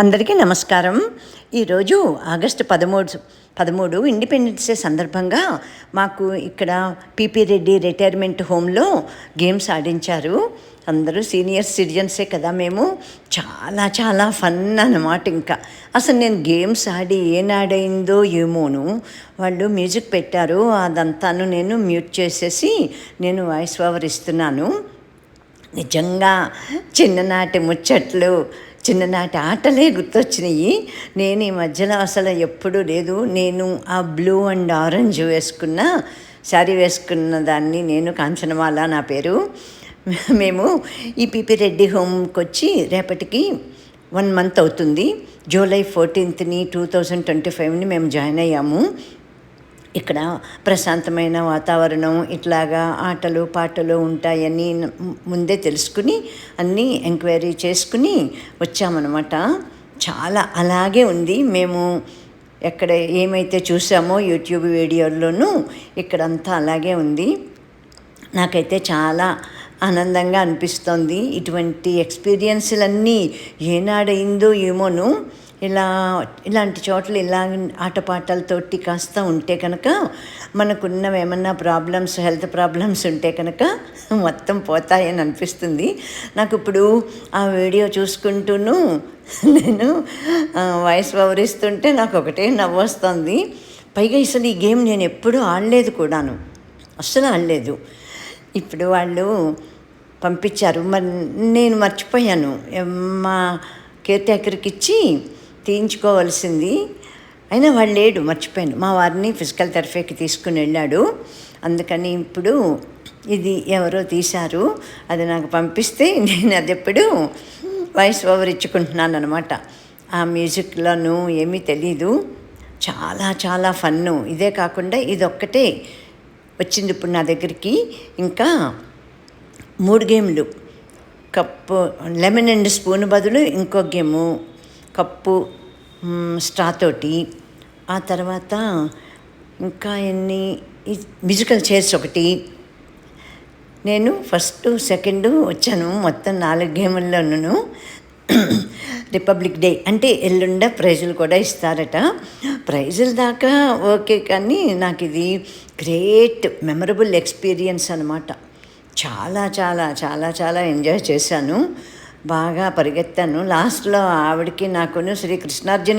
అందరికీ నమస్కారం. ఈరోజు ఆగస్టు 13 ఇండిపెండెన్స్ డే సందర్భంగా మాకు ఇక్కడ పిపి రెడ్డి రిటైర్మెంట్ హోమ్లో గేమ్స్ ఆడించారు. అందరూ సీనియర్ సిటిజన్సే కదా మేము. చాలా చాలా ఫన్ అన్నమాట. ఇంకా అసలు నేను గేమ్స్ ఆడి ఏనాడైందో ఏమోను, వాళ్ళు మ్యూజిక్ పెట్టారు, అదంతాను నేను మ్యూట్ చేసేసి నేను వాయిస్ ఓవర్ ఇస్తున్నాను. నిజంగా చిన్ననాటి ముచ్చట్లు, చిన్ననాటి ఆటలే గుర్తొచ్చినాయి. నేను ఈ మధ్యలో అసలు ఎప్పుడూ లేదు. నేను ఆ బ్లూ అండ్ ఆరెంజ్ వేసుకున్న శారీ వేసుకున్న దాన్ని, నేను కాంచనమాల నా పేరు. మేము ఈ పిపి రెడ్డి హోమ్కి వచ్చి రేపటికి 1 మంత్ అవుతుంది. జూలై 14th 2025 మేము జాయిన్ అయ్యాము. ఇక్కడ ప్రశాంతమైన వాతావరణం, ఇట్లాగా ఆటలు పాటలు ఉంటాయని ముందే తెలుసుకుని అన్నీ ఎంక్వైరీ చేసుకుని వచ్చామన్నమాట. చాలా అలాగే ఉంది. మేము ఎక్కడ ఏమైతే చూసామో యూట్యూబ్ వీడియోల్లోనూ ఇక్కడంతా అలాగే ఉంది. నాకైతే చాలా ఆనందంగా అనిపిస్తోంది. ఇటువంటి ఎక్స్పీరియన్స్లన్నీ ఏనాడైందో ఏమోను. ఇలాంటి చోట్ల ఇలా ఆటపాటలతోటి కాస్త ఉంటే కనుక మనకున్నవి ఏమన్నా ప్రాబ్లమ్స్, హెల్త్ ప్రాబ్లమ్స్ ఉంటే కనుక మొత్తం పోతాయని అనిపిస్తుంది నాకు. ఇప్పుడు ఆ వీడియో చూసుకుంటూను నేను వాయిస్ ఓవర్ ఇస్తుంటే నాకు ఒకటే నవ్వు వస్తుంది. పైగా అసలు ఈ గేమ్ నేను ఎప్పుడూ ఆడలేదు కూడాను, అస్సలు ఆడలేదు. ఇప్పుడు వాళ్ళు పంపించారు, మరి నేను మర్చిపోయాను. మా కేర్ టేకర్కి ఇచ్చి తీయించుకోవాల్సింది, అయినా వాడు లేడు, మర్చిపోయాను. మా వారిని ఫిజికల్ థెరపీకి తీసుకుని వెళ్ళాడు. అందుకని ఇప్పుడు ఇది ఎవరో తీశారు, అది నాకు పంపిస్తే నేను అది ఎప్పుడు వాయిస్ ఓవర్ ఇచ్చుకుంటున్నాను అనమాట. ఆ మ్యూజిక్లోనూ ఏమీ తెలీదు. చాలా చాలా ఫన్ను. ఇదే కాకుండా ఇదొక్కటే వచ్చింది ఇప్పుడు నా దగ్గరికి. ఇంకా 3 గేమ్లు, కప్పు లెమన్ అండ్ స్పూన్ బదులు ఇంకో గేము, కప్పు స్ట్రా తోటి, ఆ తర్వాత ఇంకా ఎన్ని మ్యూజికల్ చైర్స్ ఒకటి. నేను ఫస్ట్ సెకండ్ వచ్చాను మొత్తం 4 గేముల్లోనూ. రిపబ్లిక్ డే అంటే ఎల్లుండ ప్రైజులు కూడా ఇస్తారట. ప్రైజుల దాకా ఓకే, కానీ నాకు ఇది గ్రేట్ మెమరబుల్ ఎక్స్పీరియన్స్ అనమాట. చాలా చాలా చాలా చాలా ఎంజాయ్ చేశాను. బాగా పరిగెత్తాను. లాస్ట్లో ఆవిడకి నాకును శ్రీ కృష్ణార్జున